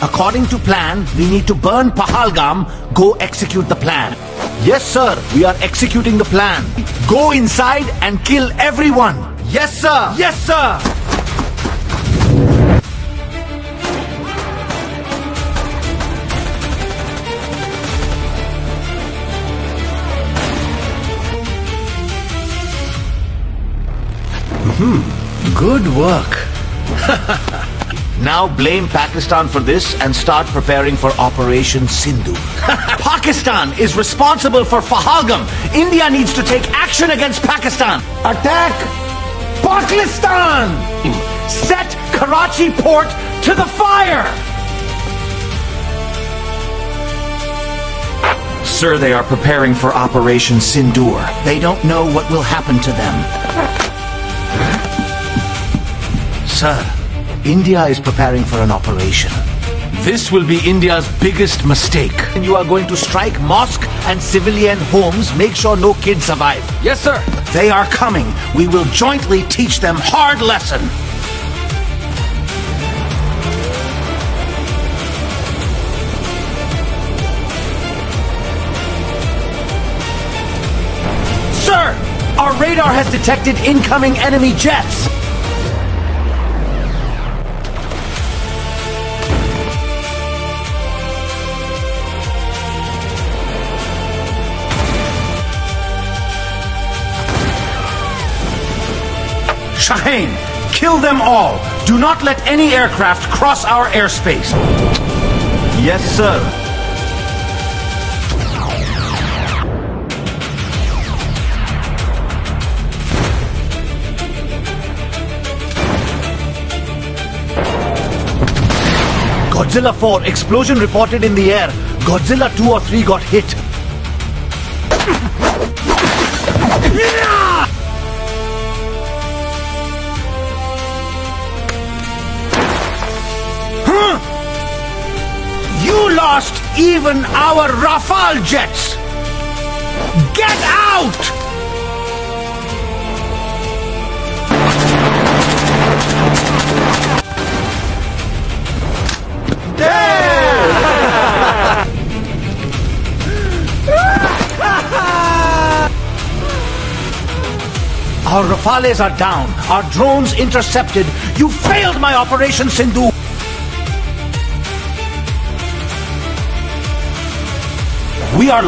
According to plan, we need to burn Pahalgam. Go execute the plan. Yes, sir. We are executing the plan. Go inside and kill everyone. Yes, sir. Yes, sir. Good work. Now blame Pakistan for this and start preparing for Operation Sindhu. Pakistan is responsible for Pahalgam. India needs to take action against Pakistan. Attack Pakistan! Set Karachi port to the fire! Sir, they are preparing for Operation Sindoor. They don't know what will happen to them. Sir, India is preparing for an operation. This will be India's biggest mistake. And you are going to strike mosque and civilian homes. Make sure no kids survive. Yes, sir. They are coming. We will jointly teach them hard lesson. Sir, our radar has detected incoming enemy jets. Shaheen, kill them all. Do not let any aircraft cross our airspace. Yes, sir. Godzilla 4, explosion reported in the air. Godzilla 2 or 3 got hit. You lost even our Rafale jets! Get out! Our Rafales are down. Our drones intercepted. You failed my Operation Sindhu. We are